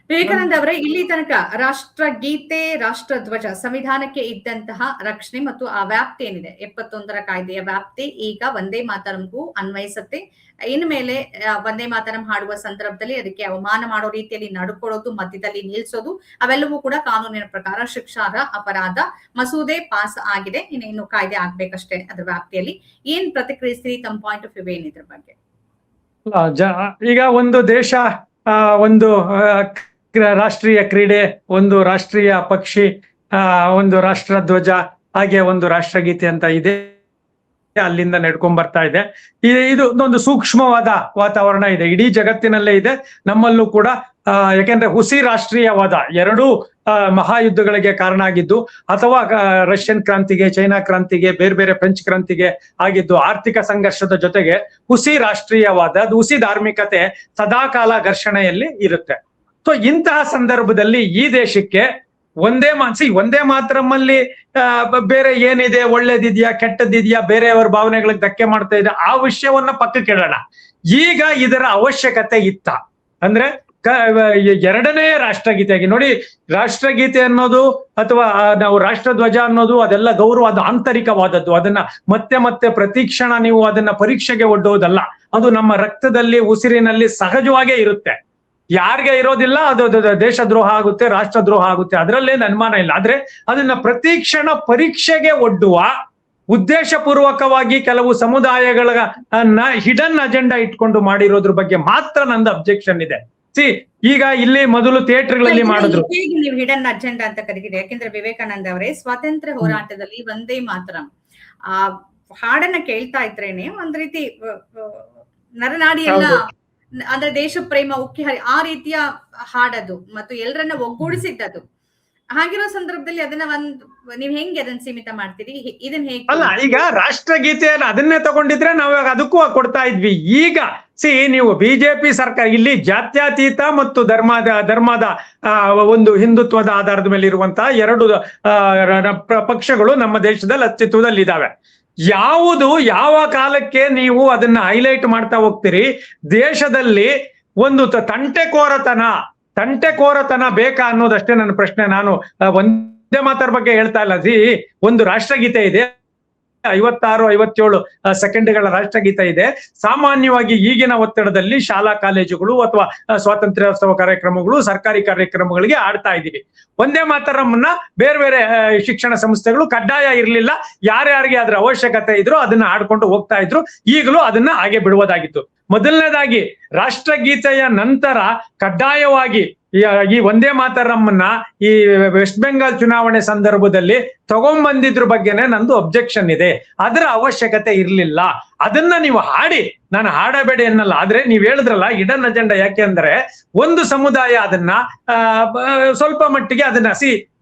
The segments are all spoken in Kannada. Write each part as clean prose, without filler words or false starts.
ವಿವೇಕಾನಂದ ಅವರೇ, ಇಲ್ಲಿ ತನಕ ರಾಷ್ಟ್ರಗೀತೆ, ರಾಷ್ಟ್ರಧ್ವಜ, ಸಂವಿಧಾನಕ್ಕೆ ಇದ್ದಂತಹ ರಕ್ಷಣೆ ಮತ್ತು ಆ ವ್ಯಾಪ್ತಿ ಏನಿದೆ 71ರ ಕಾಯ್ದೆಯ ವ್ಯಾಪ್ತಿ ಈಗ ವಂದೇ ಮಾತರಂಗೂ ಅನ್ವಯಿಸುತ್ತೆ. ಇನ್ಮೇಲೆ ವಂದೇ ಮಾತರಂ ಹಾಡುವ ಸಂದರ್ಭದಲ್ಲಿ ಅದಕ್ಕೆ ಅವಮಾನ ಮಾಡೋ ರೀತಿಯಲ್ಲಿ ನಡ್ಕೊಳ್ಳೋದು, ಮಧ್ಯದಲ್ಲಿ ನಿಲ್ಸೋದು, ಅವೆಲ್ಲವೂ ಕೂಡ ಕಾನೂನಿನ ಪ್ರಕಾರ ಶಿಕ್ಷಾರ್ಹ ಅಪರಾಧ. ಮಸೂದೆ ಪಾಸ್ ಆಗಿದೆ, ಇನ್ನು ಕಾಯ್ದೆ ಆಗ್ಬೇಕಷ್ಟೇ ಅದ್ರ ವ್ಯಾಪ್ತಿಯಲ್ಲಿ. ಏನ್ ಪ್ರತಿಕ್ರಿಯಿಸ್ತೀರಿ? ತಮ್ಮ ಪಾಯಿಂಟ್ ಆಫ್ ವ್ಯೂ ಏನಿದ್ರ ಬಗ್ಗೆ? ಈಗ ಒಂದು ದೇಶ ಒಂದು ರಾಷ್ಟ್ರೀಯ ಕ್ರೀಡೆ, ಒಂದು ರಾಷ್ಟ್ರೀಯ ಪಕ್ಷಿ, ಒಂದು ರಾಷ್ಟ್ರ ಧ್ವಜ, ಹಾಗೆ ಒಂದು ರಾಷ್ಟ್ರಗೀತೆ ಅಂತ ಇದೆ, ಅಲ್ಲಿಂದ ನಡ್ಕೊಂಡ್ ಬರ್ತಾ ಇದೆ. ಇದು ಒಂದು ಸೂಕ್ಷ್ಮವಾದ ವಾತಾವರಣ ಇದೆ, ಇಡೀ ಜಗತ್ತಿನಲ್ಲೇ ಇದೆ, ನಮ್ಮಲ್ಲೂ ಕೂಡ. ಯಾಕೆಂದ್ರೆ ಹುಸಿ ರಾಷ್ಟ್ರೀಯವಾದ ಎರಡೂ ಮಹಾಯುದ್ಧಗಳಿಗೆ ಕಾರಣ ಆಗಿದ್ದು, ಅಥವಾ ರಷ್ಯನ್ ಕ್ರಾಂತಿಗೆ, ಚೈನಾ ಕ್ರಾಂತಿಗೆ, ಬೇರೆ ಬೇರೆ ಫ್ರೆಂಚ್ ಕ್ರಾಂತಿಗೆ ಆಗಿದ್ದು, ಆರ್ಥಿಕ ಸಂಘರ್ಷದ ಜೊತೆಗೆ ಹುಸಿ ರಾಷ್ಟ್ರೀಯವಾದ, ಹುಸಿ ಧಾರ್ಮಿಕತೆ ಸದಾಕಾಲ ಘರ್ಷಣೆಯಲ್ಲಿ ಇರುತ್ತೆ. ಸೊ ಇಂತಹ ಸಂದರ್ಭದಲ್ಲಿ ಈ ದೇಶಕ್ಕೆ ಒಂದೇ ಮಾತ್ರಮ್ಮಲ್ಲಿ ಬೇರೆ ಏನಿದೆ, ಒಳ್ಳೇದಿದ್ಯಾ ಕೆಟ್ಟದಿದ್ಯಾ, ಬೇರೆಯವರ ಭಾವನೆಗಳಿಗೆ ಧಕ್ಕೆ ಮಾಡ್ತಾ ಇದೆ, ಆ ವಿಷಯವನ್ನ ಪಕ್ಕಕ್ಕೆ ಇಡೋಣ. ಈಗ ಇದರ ಅವಶ್ಯಕತೆ ಇತ್ತ ಅಂದ್ರೆ ಎರಡನೇ ರಾಷ್ಟ್ರಗೀತೆಯಾಗಿ ನೋಡಿ. ರಾಷ್ಟ್ರಗೀತೆ ಅನ್ನೋದು ಅಥವಾ ನಾವು ರಾಷ್ಟ್ರಧ್ವಜ ಅನ್ನೋದು ಅದೆಲ್ಲ ಗೌರವ, ಅದು ಆಂತರಿಕವಾದದ್ದು. ಅದನ್ನ ಮತ್ತೆ ಮತ್ತೆ ಪ್ರತಿಕ್ಷಣ ನೀವು ಅದನ್ನ ಪರೀಕ್ಷೆಗೆ ಒಡ್ಡುವುದಲ್ಲ. ಅದು ನಮ್ಮ ರಕ್ತದಲ್ಲಿ, ಉಸಿರಿನಲ್ಲಿ ಸಹಜವಾಗೇ ಇರುತ್ತೆ. ಯಾರಿಗೆ ಇರೋದಿಲ್ಲ, ಅದು ದೇಶದ್ರೋಹ ಆಗುತ್ತೆ, ರಾಷ್ಟ್ರದ್ರೋಹ ಆಗುತ್ತೆ, ಅದರಲ್ಲೇನು ಅನುಮಾನ ಇಲ್ಲ. ಆದ್ರೆ ಅದನ್ನ ಪ್ರತಿಕ್ಷಣ ಪರೀಕ್ಷೆಗೆ ಒಡ್ಡುವ ಉದ್ದೇಶಪೂರ್ವಕವಾಗಿ ಕೆಲವು ಸಮುದಾಯಗಳನ್ನ ಹಿಡನ್ ಅಜೆಂಡಾ ಇಟ್ಕೊಂಡು ಮಾಡಿರೋದ್ರ ಬಗ್ಗೆ ಮಾತ್ರ ನಂದು ಅಬ್ಜೆಕ್ಷನ್ ಇದೆ. ಈಗ ಇಲ್ಲಿ ಮೊದಲು ಥಿಯೇಟರ್ಗಳಲ್ಲಿ ಮಾಡಿದ್ರು. ನೀವು ಹಿಡನ್ ಅಜೆಂಡಾ ಅಂತ ಕರೀತೀರಿ, ಯಾಕೆಂದ್ರೆ ವಿವೇಕಾನಂದ ಅವರೇ ಸ್ವಾತಂತ್ರ್ಯ ಹೋರಾಟದಲ್ಲಿ ವಂದೇ ಮಾತರಂ ಆ ಹಾಡನ್ನ ಕೇಳ್ತಾ ಇದ್ರೇನೆ ಒಂದ್ ರೀತಿ ನರನಾಡಿ ಎಲ್ಲ, ಅಂದ್ರೆ ದೇಶ ಪ್ರೇಮ ಉಕ್ಕಿ ಹರಿ ಆ ರೀತಿಯ ಹಾಡದು ಮತ್ತು ಎಲ್ಲರನ್ನ ಒಗ್ಗೂಡಿಸಿದ್ದದು. ಹಾಗಿರೋ ಸಂದರ್ಭದಲ್ಲಿ ಅದನ್ನ ನೀವ್ ಹೆಂಗೆ ಅದನ್ನ ಸೀಮಿತ ಮಾಡ್ತೀರಿ? ಇದನ್ನ ಹೇಗೆ? ಅಲ್ಲ, ಈಗ ರಾಷ್ಟ್ರಗೀತೆಯನ್ನು ಅದನ್ನೇ ತಗೊಂಡಿದ್ರೆ ನಾವು ಅದಕ್ಕೂ ಕೊಡ್ತಾ ಇದ್ವಿ. ಈಗ ನೀವು ಬಿಜೆಪಿ ಸರ್ಕಾರ ಇಲ್ಲಿ ಜಾತ್ಯತೀತ ಮತ್ತು ಧರ್ಮದ ಒಂದು ಹಿಂದುತ್ವದ ಆಧಾರದ ಮೇಲೆ ಇರುವಂತಹ ಎರಡು ಪಕ್ಷಗಳು ನಮ್ಮ ದೇಶದಲ್ಲಿ ಅಸ್ತಿತ್ವದಲ್ಲಿದ್ದಾವೆ. ಯಾವುದು ಯಾವ ಕಾಲಕ್ಕೆ ನೀವು ಅದನ್ನ ಹೈಲೈಟ್ ಮಾಡ್ತಾ ಹೋಗ್ತೀರಿ? ದೇಶದಲ್ಲಿ ಒಂದು ತಂಟೆಕೋರತನ ಬೇಕಾ ಅನ್ನೋದಷ್ಟೇ ನನ್ನ ಪ್ರಶ್ನೆ. ನಾನು ವಂದೇ ಮಾತರ ಬಗ್ಗೆ ಹೇಳ್ತಾ ಇಲ್ಲ. ಒಂದು ರಾಷ್ಟ್ರಗೀತೆ ಇದೆ, 56-57 ಸೆಕೆಂಡ್ಗಳ ರಾಷ್ಟ್ರಗೀತೆ ಇದೆ. ಸಾಮಾನ್ಯವಾಗಿ ಈಗಿನ ಒತ್ತಡದಲ್ಲಿ ಶಾಲಾ ಕಾಲೇಜುಗಳು ಅಥವಾ ಸ್ವಾತಂತ್ರ್ಯೋತ್ಸವ ಕಾರ್ಯಕ್ರಮಗಳು, ಸರ್ಕಾರಿ ಕಾರ್ಯಕ್ರಮಗಳಿಗೆ ಆಡ್ತಾ ಇದ್ದೀವಿ. ವಂದೇ ಮಾತರಂನ ಬೇರೆ ಬೇರೆ ಶಿಕ್ಷಣ ಸಂಸ್ಥೆಗಳು ಕಡ್ಡಾಯ ಇರಲಿಲ್ಲ, ಯಾರ್ಯಾರಿಗೆ ಅದ್ರ ಅವಶ್ಯಕತೆ ಇದ್ರು ಅದನ್ನ ಆಡ್ಕೊಂಡು ಹೋಗ್ತಾ ಇದ್ರು. ಈಗಲೂ ಅದನ್ನ ಹಾಗೆ ಬಿಡುವುದಾಗಿತ್ತು. ಮೊದಲನೇದಾಗಿ ರಾಷ್ಟ್ರಗೀತೆಯ ನಂತರ ಕಡ್ಡಾಯವಾಗಿ ಈ ವಂದೇ ಮಾತರಂನ ಈ ವೆಸ್ಟ್ ಬೆಂಗಾಲ್ ಚುನಾವಣೆ ಸಂದರ್ಭದಲ್ಲಿ ತಗೊಂಡ್ಬಂದಿದ್ರ ಬಗ್ಗೆನೆ ನಂದು ಅಬ್ಜೆಕ್ಷನ್ ಇದೆ. ಅದರ ಅವಶ್ಯಕತೆ ಇರ್ಲಿಲ್ಲ. ಅದನ್ನ ನೀವು ಹಾಡಿ, ನಾನು ಹಾಡಬೇಡಿ ಅನ್ನಲ್ಲ. ಆದ್ರೆ ನೀವ್ ಹೇಳಿದ್ರಲ್ಲ ಹಿಡನ್ ಅಜೆಂಡಾ, ಯಾಕೆ ಅಂದ್ರೆ ಒಂದು ಸಮುದಾಯ ಅದನ್ನ ಸ್ವಲ್ಪ ಮಟ್ಟಿಗೆ ಅದನ್ನ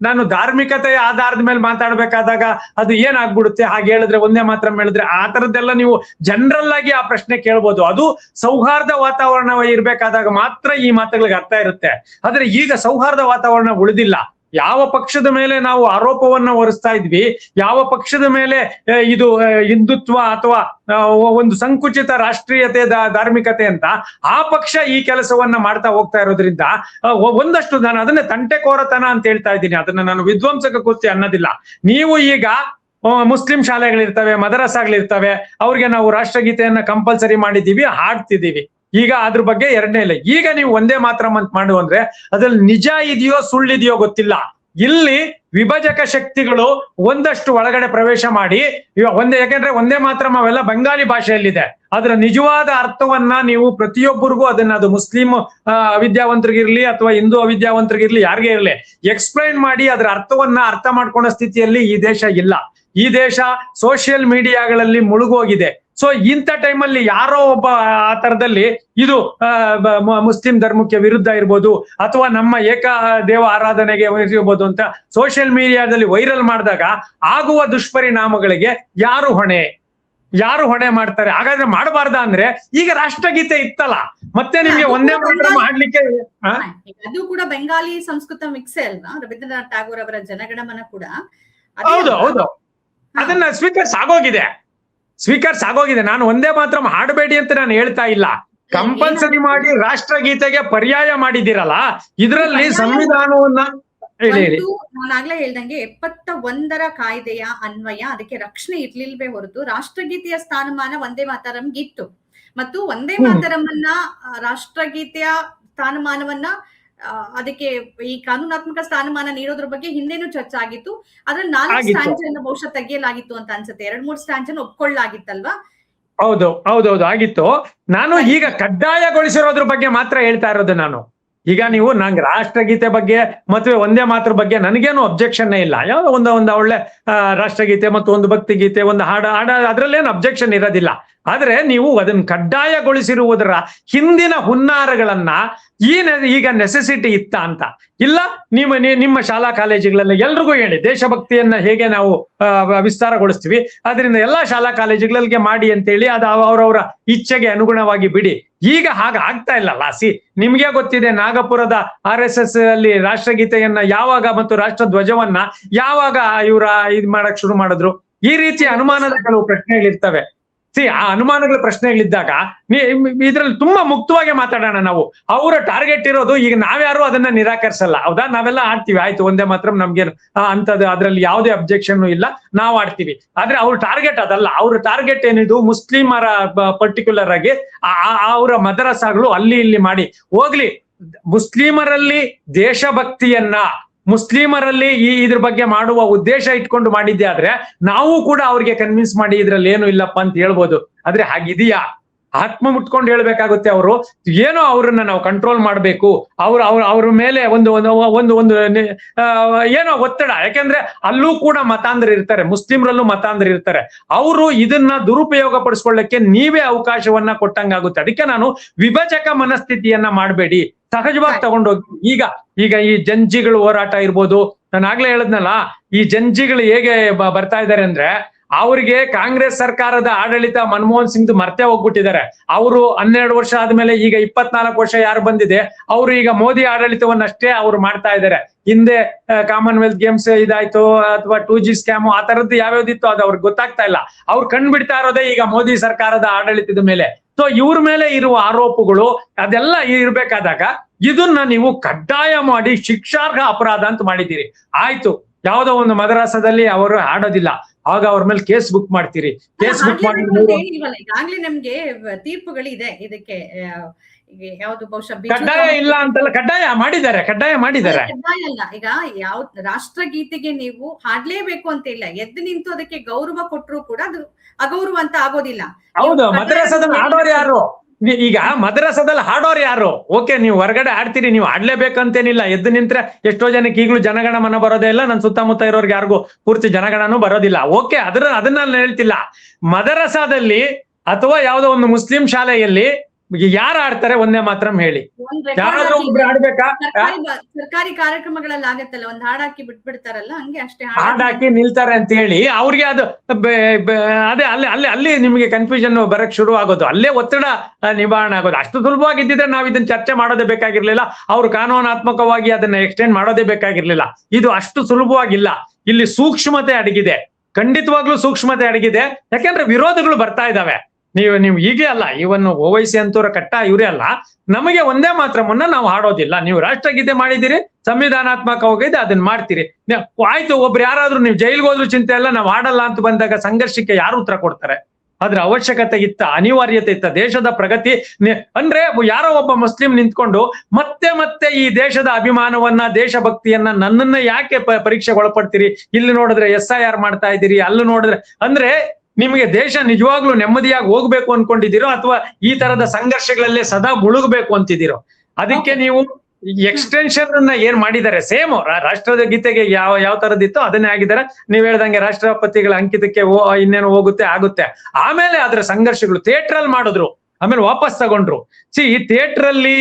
ನಾನು ಧಾರ್ಮಿಕತೆಯ ಆಧಾರದ ಮೇಲೆ ಮಾತಾಡ್ಬೇಕಾದಾಗ ಅದು ಏನಾಗ್ಬಿಡುತ್ತೆ, ಹಾಗೆ ಹೇಳಿದ್ರೆ ಒಂದೇ ಮಾತ್ರ ಹೇಳಿದ್ರೆ ಆ ತರದ್ದೆಲ್ಲ ನೀವು ಜನರಲ್ ಆಗಿ ಆ ಪ್ರಶ್ನೆ ಕೇಳ್ಬೋದು. ಅದು ಸೌಹಾರ್ದ ವಾತಾವರಣ ಇರ್ಬೇಕಾದಾಗ ಮಾತ್ರ ಈ ಮಾತುಗಳಿಗೆ ಅರ್ಥ ಇರುತ್ತೆ. ಆದ್ರೆ ಈಗ ಸೌಹಾರ್ದ ವಾತಾವರಣ ಉಳಿದಿಲ್ಲ. ಯಾವ ಪಕ್ಷದ ಮೇಲೆ ನಾವು ಆರೋಪವನ್ನ ಹೊರಿಸ್ತಾ ಇದ್ವಿ, ಯಾವ ಪಕ್ಷದ ಮೇಲೆ ಇದು ಹಿಂದುತ್ವ ಅಥವಾ ಒಂದು ಸಂಕುಚಿತ ರಾಷ್ಟ್ರೀಯತೆ ಧಾರ್ಮಿಕತೆ ಅಂತ ಆ ಪಕ್ಷ ಈ ಕೆಲಸವನ್ನ ಮಾಡ್ತಾ ಹೋಗ್ತಾ ಇರೋದ್ರಿಂದ ಒಂದಷ್ಟು ನಾನು ಅದನ್ನ ತಂಟೆಕೋರತನ ಅಂತ ಹೇಳ್ತಾ ಇದ್ದೀನಿ. ಅದನ್ನ ನಾನು ವಿಧ್ವಂಸಕ ಕೃತ್ಯ ಅನ್ನೋದಿಲ್ಲ. ನೀವು ಈಗ ಮುಸ್ಲಿಂ ಶಾಲೆಗಳಿರ್ತವೆ, ಮದರಸಾಗಳಿರ್ತವೆ, ಅವ್ರಿಗೆ ನಾವು ರಾಷ್ಟ್ರಗೀತೆಯನ್ನ ಕಂಪಲ್ಸರಿ ಮಾಡಿದ್ದೀವಿ, ಹಾಡ್ತಿದ್ದೀವಿ. ಈಗ ಅದ್ರ ಬಗ್ಗೆ ಎರಡನೇ ಇಲ್ಲ. ಈಗ ನೀವು ಒಂದೇ ಮಾತ್ರ ಅಂತ ಮಾಡು ಅಂದ್ರೆ ಅದ್ರಲ್ಲಿ ನಿಜ ಇದೆಯೋ ಸುಳ್ಳಿದೆಯೋ ಗೊತ್ತಿಲ್ಲ. ಇಲ್ಲಿ ವಿಭಜಕ ಶಕ್ತಿಗಳು ಒಂದಷ್ಟು ಒಳಗಡೆ ಪ್ರವೇಶ ಮಾಡಿ ಯಾಕೆಂದ್ರೆ ಒಂದೇ ಮಾತ್ರ ಅವೆಲ್ಲ ಬೆಂಗಾಲಿ ಭಾಷೆಯಲ್ಲಿದೆ. ಅದರ ನಿಜವಾದ ಅರ್ಥವನ್ನ ನೀವು ಪ್ರತಿಯೊಬ್ಬರಿಗೂ ಅದು ಮುಸ್ಲಿಂ ಅವಿದ್ಯಾವಂತರಿಗಿರ್ಲಿ ಅಥವಾ ಹಿಂದೂ ಅವಿದ್ಯಾವಂತರಿಗಿರ್ಲಿ, ಯಾರಿಗೇ ಇರ್ಲಿ, ಎಕ್ಸ್ಪ್ಲೈನ್ ಮಾಡಿ ಅದರ ಅರ್ಥವನ್ನ ಅರ್ಥ ಮಾಡ್ಕೊಳ್ಳೋ ಸ್ಥಿತಿಯಲ್ಲಿ ಈ ದೇಶ ಇಲ್ಲ. ಈ ದೇಶ ಸೋಷಿಯಲ್ ಮೀಡಿಯಾಗಳಲ್ಲಿ ಮುಳುಗೋಗಿದೆ. ಸೊ ಇಂಥ ಟೈಮಲ್ಲಿ ಯಾರೋ ಒಬ್ಬ ಆ ತರದಲ್ಲಿ ಇದು ಮುಸ್ಲಿಂ ಧರ್ಮಕ್ಕೆ ವಿರುದ್ಧ ಇರ್ಬೋದು ಅಥವಾ ನಮ್ಮ ಏಕ ದೇವ ಆರಾಧನೆಗೆ ಇರ್ಬೋದು ಅಂತ ಸೋಷಿಯಲ್ ಮೀಡಿಯಾದಲ್ಲಿ ವೈರಲ್ ಮಾಡಿದಾಗ ಆಗುವ ದುಷ್ಪರಿಣಾಮಗಳಿಗೆ ಯಾರು ಹೊಣೆ ಮಾಡ್ತಾರೆ? ಹಾಗಾದ್ರೆ ಮಾಡಬಾರ್ದ ಅಂದ್ರೆ ಈಗ ರಾಷ್ಟ್ರಗೀತೆ ಇತ್ತಲ್ಲ, ಮತ್ತೆ ನಿಮ್ಗೆ ಒಂದೇ ಮಾತ್ರ ಮಾಡ್ಲಿಕ್ಕೆ ಅದು ಕೂಡ ಬೆಂಗಾಲಿ ಸಂಸ್ಕೃತ ಮಿಕ್ಸೆ ಅಲ್ವಾ? ರವೀಂದ್ರನಾಥ್ ಟಾಗೋರ್ ಅವರ ಜನಗಣಮನ ಕೂಡ ಹೌದು ಅದನ್ನ ಸ್ವೀಕರಿಸಾಗೋಗಿದೆ. ನಾನು ಒಂದೇ ಮಾತ್ರ ಹಾಡಬೇಡಿ ಅಂತ ನಾನು ಹೇಳ್ತಾ ಇಲ್ಲ. ಕಂಪಲ್ಸರಿ ಮಾಡಿ ರಾಷ್ಟ್ರಗೀತೆಗೆ ಪರ್ಯಾಯ ಮಾಡಿದಿರಲ್ಲ, ಇದರಲ್ಲಿ ಸಂವಿಧಾನವನ್ನ ಹೇಳಿ. ನಾನಾಗ್ಲೇ ಹೇಳ್ದಂಗೆ 71ರ ಕಾಯ್ದೆಯ ಅನ್ವಯ ಅದಕ್ಕೆ ರಕ್ಷಣೆ ಇರ್ಲಿಲ್ವೇ ಹೊರತು ರಾಷ್ಟ್ರಗೀತೆಯ ಸ್ಥಾನಮಾನ ವಂದೇ ಮಾತರಂಗೆ ಇತ್ತು. ಮತ್ತು ವಂದೇ ಮಾತರಮನ್ನ ರಾಷ್ಟ್ರಗೀತೆಯ ಸ್ಥಾನಮಾನವನ್ನ ಅದಕ್ಕೆ ಈ ಕಾನೂನಾತ್ಮಕ ಸ್ಥಾನಮಾನ ನೀಡೋದ್ರ ಬಗ್ಗೆ ಹಿಂದೆನೂ ಚರ್ಚೆ ಆಗಿತ್ತು. ಅದ್ರ 4 ಸ್ಟ್ಯಾಂಡ್ ಬಹುಶಃ ತೆಗೆಯಲಾಗಿತ್ತು ಅಂತ ಅನ್ಸುತ್ತೆ. 2-3 ಸ್ಟ್ಯಾಂಡ್ ಒಪ್ಕೊಳ್ಳಾಗಿತ್ತಲ್ವಾ? ಹೌದೌದು ಆಗಿತ್ತು. ನಾನು ಈಗ ಕಡ್ಡಾಯಗೊಳಿಸಿರೋದ್ರ ಬಗ್ಗೆ ಮಾತ್ರ ಹೇಳ್ತಾ ಇರೋದು ನಾನು. ಈಗ ನೀವು ನಂಗೆ ರಾಷ್ಟ್ರಗೀತೆ ಬಗ್ಗೆ ಮತ್ತೆ ವಂದೇ ಮಾತರ ಬಗ್ಗೆ ನನಗೇನು ಅಬ್ಜೆಕ್ಷನ್ ಇಲ್ಲ. ಯಾವ್ದೋ ಒಂದು ಒಳ್ಳೆ ರಾಷ್ಟ್ರಗೀತೆ ಮತ್ತು ಒಂದು ಭಕ್ತಿ ಗೀತೆ, ಒಂದು ಹಾಡ ಅದ್ರಲ್ಲೇನು ಅಬ್ಜೆಕ್ಷನ್ ಇರೋದಿಲ್ಲ. ಆದ್ರೆ ನೀವು ಅದನ್ನ ಕಡ್ಡಾಯಗೊಳಿಸಿರುವುದರ ಹಿಂದಿನ ಹುನ್ನಾರಗಳನ್ನ ಈಗ ನೆಸೆಸಿಟಿ ಇತ್ತ ಅಂತ ಇಲ್ಲ. ನಿಮ್ಮ ಶಾಲಾ ಕಾಲೇಜುಗಳಲ್ಲಿ ಎಲ್ರಿಗೂ ಹೇಳಿ ದೇಶಭಕ್ತಿಯನ್ನ ಹೇಗೆ ನಾವು ವಿಸ್ತಾರಗೊಳಿಸ್ತೀವಿ, ಅದರಿಂದ ಎಲ್ಲಾ ಶಾಲಾ ಕಾಲೇಜುಗಳಿಗೆ ಮಾಡಿ ಅಂತೇಳಿ ಅದು ಅವರವರ ಇಚ್ಛೆಗೆ ಅನುಗುಣವಾಗಿ ಬಿಡಿ. ಈಗ ಹಾಗೆ ಆಗ್ತಾ ಇಲ್ಲಲ್ಲ. ನಿಮ್ಗೆ ಗೊತ್ತಿದೆ, ನಾಗಪುರದ RSS ಅಲ್ಲಿ ರಾಷ್ಟ್ರಗೀತೆಯನ್ನ ಯಾವಾಗ ಮತ್ತು ರಾಷ್ಟ್ರ ಧ್ವಜವನ್ನ ಯಾವಾಗ ಇವರ ಇದ್ ಮಾಡಕ್ ಶುರು ಮಾಡಿದ್ರು. ಈ ರೀತಿ ಅನುಮಾನದ ಕೆಲವು ಪ್ರಶ್ನೆಗಳಿರ್ತವೆ. ಆ ಅನುಮಾನಗಳ ಪ್ರಶ್ನೆಗಳಿದ್ದಾಗ ಇದ್ರಲ್ಲಿ ತುಂಬಾ ಮುಕ್ತವಾಗಿ ಮಾತಾಡೋಣ ನಾವು. ಅವರ ಟಾರ್ಗೆಟ್ ಇರೋದು ಈಗ ನಾವ್ಯಾರು ಅದನ್ನ ನಿರಾಕರಿಸಲ್ಲ, ಹೌದಾ? ನಾವೆಲ್ಲ ಆಡ್ತೀವಿ, ಆಯ್ತು ಒಂದೇ ಮಾತ್ರ ನಮ್ಗೇನು ಅಂತದ್ದು ಅದ್ರಲ್ಲಿ ಯಾವುದೇ ಅಬ್ಜೆಕ್ಷನ್ ಇಲ್ಲ, ನಾವು ಆಡ್ತೀವಿ. ಆದ್ರೆ ಅವ್ರ ಟಾರ್ಗೆಟ್ ಅದಲ್ಲ. ಅವ್ರ ಟಾರ್ಗೆಟ್ ಏನಿದು ಮುಸ್ಲಿಮರ ಪರ್ಟಿಕ್ಯುಲರ್ ಆಗಿ ಅವರ ಮದರಸಾಗಳು ಅಲ್ಲಿ ಇಲ್ಲಿ ಮಾಡಿ ಹೋಗ್ಲಿ. ಮುಸ್ಲಿಮರಲ್ಲಿ ದೇಶಭಕ್ತಿಯನ್ನ ಮುಸ್ಲಿಮರಲ್ಲಿ ಇದ್ರ ಬಗ್ಗೆ ಮಾಡುವ ಉದ್ದೇಶ ಇಟ್ಕೊಂಡು ಮಾಡಿದ್ದೆ ಆದ್ರೆ ನಾವು ಕೂಡ ಅವ್ರಿಗೆ ಕನ್ವಿನ್ಸ್ ಮಾಡಿ ಇದ್ರಲ್ಲಿ ಏನು ಇಲ್ಲಪ್ಪ ಅಂತ ಹೇಳ್ಬೋದು. ಆದ್ರೆ ಹಾಗಿದೆಯಾ? ಆತ್ಮ ಮುಟ್ಕೊಂಡು ಹೇಳ್ಬೇಕಾಗುತ್ತೆ. ಅವರು ಏನೋ ಅವ್ರನ್ನ ನಾವು ಕಂಟ್ರೋಲ್ ಮಾಡ್ಬೇಕು, ಅವ್ರ ಮೇಲೆ ಒಂದು ಏನೋ ಒತ್ತಡ. ಯಾಕೆಂದ್ರೆ ಅಲ್ಲೂ ಕೂಡ ಮತಾಂಧರು ಇರ್ತಾರೆ, ಮುಸ್ಲಿಮ್ರಲ್ಲೂ ಮತಾಂಧರು ಇರ್ತಾರೆ. ಅವರು ಇದನ್ನ ದುರುಪಯೋಗ ಪಡಿಸ್ಕೊಳ್ಳಕ್ಕೆ ನೀವೇ ಅವಕಾಶವನ್ನ ಕೊಟ್ಟಂಗಾಗುತ್ತೆ. ಅದಕ್ಕೆ ನಾನು ವಿಭಜಕ ಮನಸ್ಥಿತಿಯನ್ನ ಮಾಡಬೇಡಿ, ಸಹಜವಾಗಿ ತಗೊಂಡೋಗಿ. ಈಗ ಈ ಜಂಜಿಗಳು ಹೋರಾಟ ಇರ್ಬೋದು, ನಾನು ಆಗ್ಲೇ ಹೇಳದ್ನಲ್ಲ, ಈ ಜಂಜಿಗಳು ಹೇಗೆ ಬರ್ತಾ ಇದ್ದಾರೆ ಅಂದ್ರೆ ಅವ್ರಿಗೆ ಕಾಂಗ್ರೆಸ್ ಸರ್ಕಾರದ ಆಡಳಿತ ಮನಮೋಹನ್ ಸಿಂಗ್ ಮರ್ತೆ ಹೋಗ್ಬಿಟ್ಟಿದ್ದಾರೆ. ಅವರು 12 ವರ್ಷ ಆದ್ಮೇಲೆ ಈಗ 24 ವರ್ಷ ಯಾರು ಬಂದಿದೆ, ಅವರು ಈಗ ಮೋದಿ ಆಡಳಿತವನ್ನಷ್ಟೇ ಅವ್ರು ಮಾಡ್ತಾ ಇದ್ದಾರೆ. ಹಿಂದೆ ಕಾಮನ್ವೆಲ್ತ್ ಗೇಮ್ಸ್ ಇದಾಯ್ತು ಅಥವಾ 2G ಸ್ಕ್ಯಾಮು ಆ ತರದ್ದು ಯಾವ್ಯಾವ್ದಿತ್ತು ಅದು ಅವ್ರಿಗೆ ಗೊತ್ತಾಗ್ತಾ ಇಲ್ಲ. ಅವ್ರು ಕಂಡ್ಬಿಡ್ತಾ ಇರೋದೇ ಈಗ ಮೋದಿ ಸರ್ಕಾರದ ಆಡಳಿತದ ಮೇಲೆ. ಸೊ ಇವ್ರ ಮೇಲೆ ಇರುವ ಆರೋಪಗಳು ಅದೆಲ್ಲ ಇರ್ಬೇಕಾದಾಗ ಇದನ್ನ ನೀವು ಕಡ್ಡಾಯ ಮಾಡಿ ಶಿಕ್ಷಾರ್ಹ ಅಪರಾಧ ಅಂತ ಮಾಡಿದ್ದೀರಿ. ಆಯ್ತು, ಯಾವ್ದೋ ಒಂದು ಮದರಾಸದಲ್ಲಿ ಅವರು ಆಡೋದಿಲ್ಲ, ಆಗ ಅವ್ರ ಮೇಲೆ ಕೇಸ್ ಬುಕ್ ಮಾಡ್ತೀರಿ. ಕೇಸ್ ಬುಕ್ ಮಾಡಿ ಈಗಾಗ್ಲೇ ನಮ್ಗೆ ತೀರ್ಪುಗಳಿದೆ ಇದಕ್ಕೆ. ಯಾವ್ದು ಬಹುಶಃ ಕಡ್ಡಾಯ ಇಲ್ಲ ಅಂತಲ್ಲ, ಕಡ್ಡಾಯ ಮಾಡಿದ್ದಾರೆ. ಕಡ್ಡಾಯ ಅಲ್ಲ. ಈಗ ಯಾವ ರಾಷ್ಟ್ರಗೀತೆಗೆ ನೀವು ಹಾಡ್ಲೇಬೇಕು ಅಂತ ಇಲ್ಲ, ಎದ್ದು ನಿಂತು ಅದಕ್ಕೆ ಗೌರವ ಕೊಟ್ಟರು ಕೂಡ ಅದು ಅಗೌರವ ಅಂತ ಆಗೋದಿಲ್ಲ. ಹೌದು, ಮದ್ರಸದಲ್ಲಿ ಹಾಡೋರು ಯಾರು? ಈಗ ಮದ್ರಸದಲ್ಲಿ ಹಾಡೋರು ಯಾರು? ಓಕೆ, ನೀವು ಹೊರಗಡೆ ಆಡ್ತೀರಿ, ನೀವು ಆಡ್ಲೇಬೇಕಂತೇನಿಲ್ಲ. ಎದ್ದು ನಿಂತ್ರೆ ಎಷ್ಟೋ ಜನಕ್ಕೆ ಈಗಲೂ ಜನಗಣ ಮನ ಬರೋದೇ ಇಲ್ಲ. ನನ್ನ ಸುತ್ತಮುತ್ತ ಇರೋರ್ಗೆ ಯಾರಿಗೂ ಪೂರ್ತಿ ಜನಗಣನೂ ಬರೋದಿಲ್ಲ. ಓಕೆ, ಅದನ್ನ ಹೇಳ್ತಿಲ್ಲ. ಮದರಸಾದಲ್ಲಿ ಅಥವಾ ಯಾವುದೋ ಒಂದು ಮುಸ್ಲಿಂ ಶಾಲೆಯಲ್ಲಿ ಯಾರು ಆಡ್ತಾರೆ ಒಂದೇ ಮಾತ್ರ ಹೇಳಿ? ಯಾರಾದ್ರೂ ಒಬ್ರು ಆಡ್ಬೇಕಾ? ಸರ್ಕಾರಿ ಕಾರ್ಯಕ್ರಮಗಳಲ್ಲಿ ಆಗತ್ತಲ್ಲ, ಒಂದ್ ಹಾಡಾಕಿ ಬಿಟ್ಬಿಡ್ತಾರಲ್ಲ, ಹಂಗೆ ಅಷ್ಟೇ ಹಾಡಾಕಿ ನಿಲ್ತಾರೆ ಅಂತ ಹೇಳಿ ಅವ್ರಿಗೆ ಅದು ಅದೇ ಅಲ್ಲಿ ನಿಮ್ಗೆ ಕನ್ಫ್ಯೂಷನ್ ಬರಕ್ ಶುರು ಆಗೋದು, ಅಲ್ಲೇ ಒತ್ತಡ ನಿವಾರಣೆ ಆಗೋದು. ಅಷ್ಟು ಸುಲಭವಾಗಿದ್ದಿದ್ರೆ ನಾವ್ ಇದನ್ನ ಚರ್ಚೆ ಮಾಡೋದೇ ಬೇಕಾಗಿರ್ಲಿಲ್ಲ, ಅವ್ರು ಕಾನೂನಾತ್ಮಕವಾಗಿ ಅದನ್ನ ಎಕ್ಸ್ಟೆಂಡ್ ಮಾಡೋದೇ ಬೇಕಾಗಿರ್ಲಿಲ್ಲ. ಇದು ಅಷ್ಟು ಸುಲಭವಾಗಿಲ್ಲ. ಇಲ್ಲಿ ಸೂಕ್ಷ್ಮತೆ ಅಡಗಿದೆ, ಖಂಡಿತವಾಗ್ಲೂ ಸೂಕ್ಷ್ಮತೆ ಅಡಗಿದೆ. ಯಾಕೆಂದ್ರೆ ವಿರೋಧಗಳು ಬರ್ತಾ ಇದಾವೆ. ನೀವು ಹೀಗೆ ಅಲ್ಲ, ಇವನು ಓವೈಸಿ ಅಂತವ್ರ ಕಟ್ಟ ಇವರೇ ಅಲ್ಲ, ನಮಗೆ ಒಂದೇ ಮಾತ್ರ ಮುನ್ನ ನಾವು ಹಾಡೋದಿಲ್ಲ. ನೀವು ರಾಷ್ಟ್ರಗೀತೆ ಮಾಡಿದಿರಿ, ಸಂವಿಧಾನಾತ್ಮಕವಾಗಿದೆ, ಅದನ್ನ ಮಾಡ್ತೀರಿ. ಆಯ್ತು, ಒಬ್ರು ಯಾರಾದ್ರೂ ನೀವು ಜೈಲ್ಗೆ ಹೋದ್ರು ಚಿಂತೆ ಇಲ್ಲ, ನಾವು ಹಾಡಲ್ಲ ಅಂತ ಬಂದಾಗ ಸಂಘರ್ಷಕ್ಕೆ ಯಾರು ಉತ್ತರ ಕೊಡ್ತಾರೆ? ಅದ್ರ ಅವಶ್ಯಕತೆ ಇತ್ತ, ಅನಿವಾರ್ಯತೆ ಇತ್ತ? ದೇಶದ ಪ್ರಗತಿ ಅಂದ್ರೆ ಯಾರೋ ಒಬ್ಬ ಮುಸ್ಲಿಂ ನಿಂತ್ಕೊಂಡು ಮತ್ತೆ ಈ ದೇಶದ ಅಭಿಮಾನವನ್ನ, ದೇಶಭಕ್ತಿಯನ್ನ, ನನ್ನನ್ನ ಯಾಕೆ ಪರೀಕ್ಷೆಗೆ ಒಳಪಡ್ತೀರಿ? ಇಲ್ಲಿ ನೋಡಿದ್ರೆ SIR ಮಾಡ್ತಾ ಇದ್ದೀರಿ, ಅಲ್ಲಿ ನೋಡಿದ್ರೆ ಅಂದ್ರೆ ನಿಮಗೆ ದೇಶ ನಿಜವಾಗ್ಲೂ ನೆಮ್ಮದಿಯಾಗಿ ಹೋಗ್ಬೇಕು ಅನ್ಕೊಂಡಿದ್ದೀರೋ ಅಥವಾ ಈ ತರದ ಸಂಘರ್ಷಗಳಲ್ಲೇ ಸದಾ ಮುಳುಗಬೇಕು ಅಂತಿದ್ದೀರೋ? ಅದಕ್ಕೆ ನೀವು ಎಕ್ಸ್ಟೆನ್ಷನ್ ಅನ್ನ ಏನ್ ಮಾಡಿದ್ದಾರೆ, ಸೇಮ್ ರಾಷ್ಟ್ರದ ಗೀತೆಗೆ ಯಾವ ತರದಿತ್ತೋ ಅದನ್ನೇ ಆಗಿದ್ದಾರೆ. ನೀವ್ ಹೇಳ್ದಂಗೆ ರಾಷ್ಟ್ರಪತಿಗಳ ಅಂಕಿತಕ್ಕೆ ಇನ್ನೇನು ಹೋಗುತ್ತೆ ಆಗುತ್ತೆ. ಆಮೇಲೆ ಅದ್ರ ಸಂಘರ್ಷಗಳು ಥಿಯೇಟ್ರಲ್ಲಿ ಮಾಡಿದ್ರು, ಆಮೇಲೆ ವಾಪಸ್ ತಗೊಂಡ್ರು. ಈ ಥಿಯೇಟರ್ ಅಲ್ಲಿ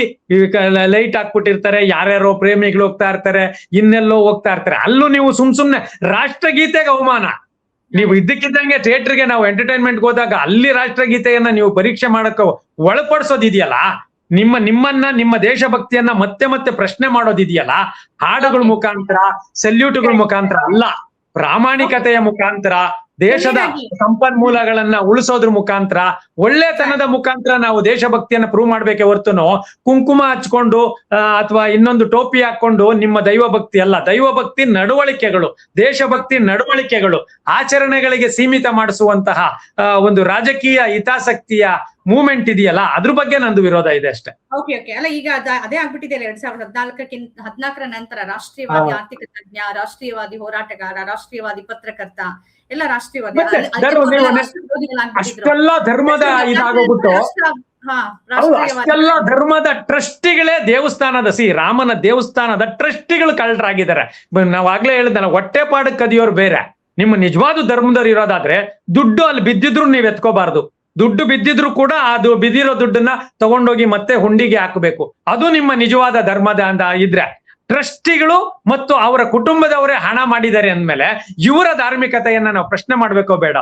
ಲೈಟ್ ಹಾಕ್ಬಿಟ್ಟಿರ್ತಾರೆ, ಯಾರ್ಯಾರೋ ಪ್ರೇಮಿಗಳು ಹೋಗ್ತಾ ಇರ್ತಾರೆ, ಇನ್ನೆಲ್ಲೋ ಹೋಗ್ತಾ ಇರ್ತಾರೆ. ಅಲ್ಲೂ ನೀವು ಸುಮ್ನೆ ರಾಷ್ಟ್ರಗೀತೆಗೆ ಅವಮಾನ. ನೀವು ಇದ್ದಕ್ಕಿದ್ದಂಗೆ ಥಿಯೇಟರ್ಗೆ ನಾವು ಎಂಟರ್ಟೈನ್ಮೆಂಟ್ಗೆ ಹೋದಾಗ ಅಲ್ಲಿ ರಾಷ್ಟ್ರಗೀತೆಯನ್ನ ನೀವು ಪರೀಕ್ಷೆ ಮಾಡಕ್ಕ ಒಳಪಡಿಸೋದಿದೆಯಲ್ಲ, ನಿಮ್ಮ ದೇಶಭಕ್ತಿಯನ್ನ ಮತ್ತೆ ಪ್ರಶ್ನೆ ಮಾಡೋದಿದೆಯಲ್ಲ, ಹಾಡುಗಳ ಮುಖಾಂತರ, ಸೆಲ್ಯೂಟ್ಗಳ ಮುಖಾಂತರ ಅಲ್ಲ, ಪ್ರಾಮಾಣಿಕತೆಯ ಮುಖಾಂತರ, ದೇಶದ ಸಂಪನ್ಮೂಲಗಳನ್ನ ಉಳಿಸೋದ್ರ ಮುಖಾಂತರ, ಒಳ್ಳೆತನದ ಮುಖಾಂತರ ನಾವು ದೇಶಭಕ್ತಿಯನ್ನ ಪ್ರೂವ್ ಮಾಡ್ಬೇಕೆ ಹೊರತುನು ಕುಂಕುಮ ಹಚ್ಕೊಂಡು ಅಥವಾ ಇನ್ನೊಂದು ಟೋಪಿ ಹಾಕೊಂಡು ನಿಮ್ಮ ದೈವಭಕ್ತಿ ಅಲ್ಲ. ದೈವಭಕ್ತಿ ನಡವಳಿಕೆಗಳು, ದೇಶಭಕ್ತಿ ನಡವಳಿಕೆಗಳು, ಆಚರಣೆಗಳಿಗೆ ಸೀಮಿತ ಮಾಡಿಸುವಂತಹ ಒಂದು ರಾಜಕೀಯ ಹಿತಾಸಕ್ತಿಯ ಮೂವ್ಮೆಂಟ್ ಇದೆಯಲ್ಲ, ಅದ್ರ ಬಗ್ಗೆ ನಂದು ವಿರೋಧ ಇದೆ ಅಷ್ಟೇ. ಓಕೆ ಅಲ್ಲ, ಈಗ ಅದೇ ಆಗ್ಬಿಟ್ಟಿದೆ 2014 ನಂತರ ರಾಷ್ಟ್ರೀಯವಾದಿ ಆರ್ಥಿಕ ತಜ್ಞ, ರಾಷ್ಟ್ರೀಯವಾದಿ ಹೋರಾಟಗಾರ, ರಾಷ್ಟ್ರೀಯವಾದಿ ಪತ್ರಕರ್ತ, ಎಲ್ಲ ರಾಷ್ಟ್ರೀಯವಾದಿ ಅಷ್ಟೆಲ್ಲ ಧರ್ಮದ ಇದಾಗೋಗ್ಬಿಟ್ಟು ಅಷ್ಟೆಲ್ಲ ಧರ್ಮದ ಟ್ರಸ್ಟಿಗಳೇ ದೇವಸ್ಥಾನದ ರಾಮನ ದೇವಸ್ಥಾನದ ಟ್ರಸ್ಟಿಗಳು ಕಳ್ಳರಾಗಿದ್ದಾರೆ. ನಾವಾಗ್ಲೇ ಹೇಳಿದ್ನಲ್ಲ, ಹೊಟ್ಟೆಪಾಡು ಕದಿಯೋರು ಬೇರೆ, ನಿಮ್ಮ ನಿಜವಾದ ಧರ್ಮದವ್ರು ಇರೋದಾದ್ರೆ ದುಡ್ಡು ಅಲ್ಲಿ ಬಿದ್ದಿದ್ರು ನೀವ್ ಎತ್ಕೋಬಾರ್ದು. ದುಡ್ಡು ಬಿದ್ದಿದ್ರು ಕೂಡ ಅದು ಬಿದ್ದಿರೋ ದುಡ್ಡನ್ನ ತಗೊಂಡೋಗಿ ಮತ್ತೆ ಹುಂಡಿಗೆ ಹಾಕಬೇಕು. ಅದು ನಿಮ್ಮ ನಿಜವಾದ ಧರ್ಮದ ಅಂತ ಇದ್ರೆ, ಟ್ರಸ್ಟಿಗಳು ಮತ್ತು ಅವರ ಕುಟುಂಬದವರೇ ಹಣ ಮಾಡಿದ್ದಾರೆ ಅಂದ್ಮೇಲೆ ಇವರ ಧಾರ್ಮಿಕತೆಯನ್ನ ನಾವು ಪ್ರಶ್ನೆ ಮಾಡ್ಬೇಕೋ ಬೇಡ?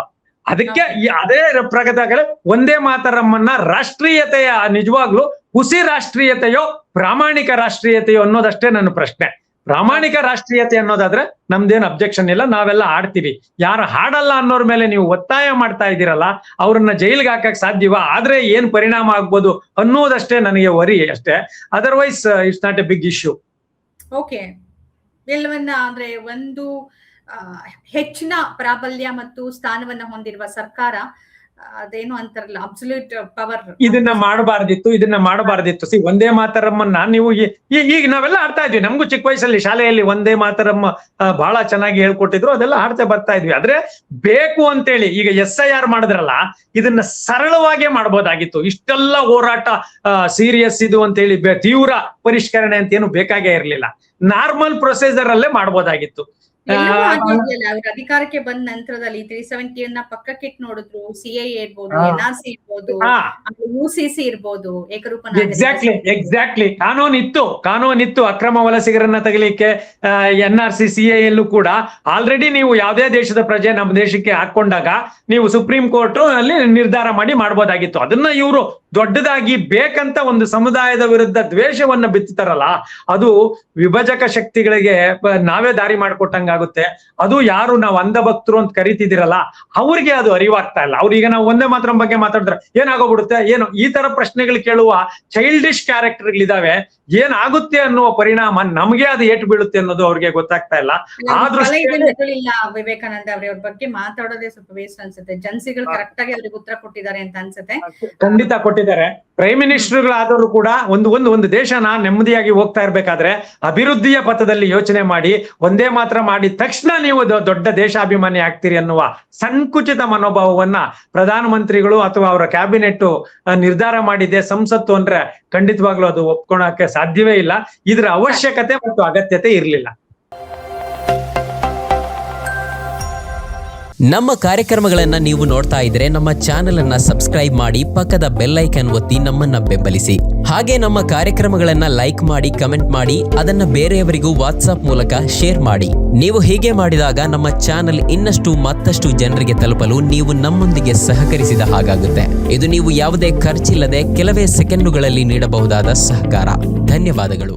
ಅದಕ್ಕೆ ಅದೇ ಪ್ರಗತಿಯಾಗಲೇ ಒಂದೇ ಮಾತರಮ್ಮನ್ನ ರಾಷ್ಟ್ರೀಯತೆಯ ನಿಜವಾಗ್ಲೂ ಹುಸಿ ರಾಷ್ಟ್ರೀಯತೆಯೋ ಪ್ರಾಮಾಣಿಕ ರಾಷ್ಟ್ರೀಯತೆಯೋ ಅನ್ನೋದಷ್ಟೇ ನನ್ನ ಪ್ರಶ್ನೆ. ಪ್ರಾಮಾಣಿಕ ರಾಷ್ಟ್ರೀಯತೆ ಅನ್ನೋದಾದ್ರೆ ನಮ್ದೇನ್ ಅಬ್ಜೆಕ್ಷನ್ ಇಲ್ಲ, ನಾವೆಲ್ಲ ಹಾಡ್ತೀವಿ. ಯಾರು ಹಾಡಲ್ಲ ಅನ್ನೋರ್ ಮೇಲೆ ನೀವು ಒತ್ತಾಯ ಮಾಡ್ತಾ ಇದ್ದೀರಲ್ಲ, ಅವ್ರನ್ನ ಜೈಲ್ಗೆ ಹಾಕಕ್ ಸಾಧ್ಯವಾ? ಆದ್ರೆ ಏನ್ ಪರಿಣಾಮ ಆಗ್ಬೋದು ಅನ್ನೋದಷ್ಟೇ ನನಗೆ ವರಿ ಅಷ್ಟೇ. Otherwise it's not a big issue. Okay, ಎಲ್ಲವನ್ನ ಅಂದ್ರೆ ಒಂದು ಹೆಚ್ಚಿನ ಪ್ರಾಬಲ್ಯ ಮತ್ತು ಸ್ಥಾನವನ್ನ ಹೊಂದಿರುವ ಸರ್ಕಾರ ಅದೇನು ಅಂತಾರಲ್ಲ ಅಬ್ಸಲ್ಯೂಟ್ ಪವರ್, ಇದನ್ನ ಮಾಡಬಾರ್ದಿತ್ತು. ಒಂದೇ ಮಾತರಮ್ಮನ್ನ ನೀವು ಈಗ ನಾವೆಲ್ಲ ಆಡ್ತಾ ಇದ್ವಿ. ನಮಗೂ ಚಿಕ್ಕ ವಯಸ್ಸಲ್ಲಿ ಶಾಲೆಯಲ್ಲಿ ಒಂದೇ ಮಾತರಮ್ಮ ಬಹಳ ಚೆನ್ನಾಗಿ ಹೇಳ್ಕೊಟ್ಟಿದ್ರು, ಅದೆಲ್ಲ ಆಡ್ತಾ ಬರ್ತಾ ಇದ್ವಿ. ಆದ್ರೆ ಬೇಕು ಅಂತೇಳಿ ಈಗ SIR ಮಾಡಿದ್ರಲ್ಲ, ಇದನ್ನ ಸರಳವಾಗೇ ಮಾಡ್ಬೋದಾಗಿತ್ತು. ಇಷ್ಟೆಲ್ಲ ಹೋರಾಟ ಸೀರಿಯಸ್ ಇದು ಅಂತೇಳಿ ತೀವ್ರ ಪರಿಷ್ಕರಣೆ ಅಂತ ಏನು ಬೇಕಾಗೇ ಇರ್ಲಿಲ್ಲ. ನಾರ್ಮಲ್ ಪ್ರೊಸೀಜರ್ ಅಲ್ಲೇ ಮಾಡ್ಬೋದಾಗಿತ್ತು. ಅವ್ರ ಅಧಿಕಾರಕ್ಕೆ ಬಂದ ನಂತರದಲ್ಲಿ 370 ಪಕ್ಕಕ್ಕೆ ನೋಡಿದ್ರು. CAA ಇರ್ಬೋದು, NRC ಇರ್ಬೋದು, UCC ಇರ್ಬೋದು, ಏಕರೂಪ ಎಕ್ಸಾಕ್ಟ್ಲಿ ಕಾನೂನಿತ್ತು ಅಕ್ರಮ ವಲಸಿಗರನ್ನ ತಗಲಿಕ್ಕೆ. NRC CAA ಕೂಡ ಆಲ್ರೆಡಿ ನೀವು ಯಾವುದೇ ದೇಶದ ಪ್ರಜೆ ನಮ್ಮ ದೇಶಕ್ಕೆ ಹಾಕೊಂಡಾಗ ನೀವು ಸುಪ್ರೀಂ ಕೋರ್ಟ್ ಅಲ್ಲಿ ನಿರ್ಧಾರ ಮಾಡಿ ಮಾಡ್ಬೋದಾಗಿತ್ತು. ಅದನ್ನ ಇವರು ದೊಡ್ಡದಾಗಿ ಬೇಕಂತ ಒಂದು ಸಮುದಾಯದ ವಿರುದ್ಧ ದ್ವೇಷವನ್ನ ಬಿತ್ತುತ್ತಾರಲ್ಲ, ಅದು ವಿಭಜಕ ಶಕ್ತಿಗಳಿಗೆ ನಾವೇ ದಾರಿ ಮಾಡ್ಕೊಟ್ಟಂಗಾಗುತ್ತೆ. ಅದು ಯಾರು ನಾವು ಅಂಧಭಕ್ತರು ಅಂತ ಕರಿತಿದಿರಲ್ಲ, ಅವ್ರಿಗೆ ಅದು ಅರಿವಾಗ್ತಾ ಇಲ್ಲ. ಅವ್ರೀಗ ನಾವು ಒಂದೇ ಮಾತ್ರ ಬಗ್ಗೆ ಮಾತಾಡಿದ್ರೆ ಏನಾಗೋಗ್ಬಿಡುತ್ತೆ, ಏನು ಈ ತರ ಪ್ರಶ್ನೆಗಳು ಕೇಳುವ ಚೈಲ್ಡಿಶ್ ಕ್ಯಾರೆಕ್ಟರ್ಗಳಿದಾವೆ. ಏನಾಗುತ್ತೆ ಅನ್ನುವ ಪರಿಣಾಮ ನಮ್ಗೆ ಅದು ಏಟು ಬೀಳುತ್ತೆ ಅನ್ನೋದು ಅವ್ರಿಗೆ ಗೊತ್ತಾಗ್ತಾ ಇಲ್ಲ. ಆ ದೃಷ್ಟಿಯಲ್ಲಿ ವಿವೇಕಾನಂದ ಅವ್ರ ಬಗ್ಗೆ ಮಾತಾಡೋದೇ ಸ್ವಲ್ಪ ವೇಸ್ಟ್ ಅನ್ಸುತ್ತೆ. ಜನ್ಸಿಗಳು ಕರೆಕ್ಟ್ ಆಗಿ ಅವ್ರಿಗೆ ಉತ್ತರ ಕೊಟ್ಟಿದ್ದಾರೆ ಅಂತ ಅನ್ಸುತ್ತೆ. ಖಂಡಿತ ಕೊಟ್ಟಿದ್ದಾರೆ. ಪ್ರೈಮ್ ಮಿನಿಸ್ಟರ್ಗಳಾದವರು ಕೂಡ ಒಂದು ದೇಶನ ನೆಮ್ಮದಿಯಾಗಿ ಹೋಗ್ತಾ ಇರ್ಬೇಕಾದ್ರೆ ಅಭಿವೃದ್ಧಿಯ ಪಥದಲ್ಲಿ ಯೋಚನೆ ಮಾಡಿ ಒಂದೇ ಮಾತ್ರ ಮಾಡಿದ ತಕ್ಷಣ ನೀವು ದೊಡ್ಡ ದೇಶಾಭಿಮಾನಿ ಆಗ್ತೀರಿ ಅನ್ನುವ ಸಂಕುಚಿತ ಮನೋಭಾವವನ್ನ ಪ್ರಧಾನಮಂತ್ರಿಗಳು ಅಥವಾ ಅವರ ಕ್ಯಾಬಿನೆಟ್ ನಿರ್ಧಾರ ಮಾಡಿದೆ ಸಂಸತ್ತು ಅಂದ್ರೆ ಖಂಡಿತವಾಗ್ಲೂ ಅದು ಒಪ್ಕೊಳಕ್ಕೆ ಸಾಧ್ಯವೇ ಇಲ್ಲ. ಇದರ ಅವಶ್ಯಕತೆ ಮತ್ತು ಅಗತ್ಯತೆ ಇರಲಿಲ್ಲ. ನಮ್ಮ ಕಾರ್ಯಕ್ರಮಗಳನ್ನು ನೀವು ನೋಡ್ತಾ ಇದ್ರೆ ನಮ್ಮ ಚಾನೆಲ್ ಅನ್ನ ಸಬ್ಸ್ಕ್ರೈಬ್ ಮಾಡಿ, ಪಕ್ಕದ ಬೆಲ್ ಐಕಾನ್ ಒತ್ತಿ ನಮ್ಮನ್ನ ಬೆಂಬಲಿಸಿ. ಹಾಗೆ ನಮ್ಮ ಕಾರ್ಯಕ್ರಮಗಳನ್ನ ಲೈಕ್ ಮಾಡಿ, ಕಮೆಂಟ್ ಮಾಡಿ, ಅದನ್ನ ಬೇರೆಯವರಿಗೂ ವಾಟ್ಸ್ಆಪ್ ಮೂಲಕ ಶೇರ್ ಮಾಡಿ. ನೀವು ಹೀಗೆ ಮಾಡಿದಾಗ ನಮ್ಮ ಚಾನೆಲ್ ಮತ್ತಷ್ಟು ಜನರಿಗೆ ತಲುಪಲು ನೀವು ನಮ್ಮೊಂದಿಗೆ ಸಹಕರಿಸಿದ ಹಾಗಾಗುತ್ತೆ. ಇದು ನೀವು ಯಾವುದೇ ಖರ್ಚಿಲ್ಲದೆ ಕೆಲವೇ ಸೆಕೆಂಡುಗಳಲ್ಲಿ ನೀಡಬಹುದಾದ ಸಹಕಾರ. ಧನ್ಯವಾದಗಳು.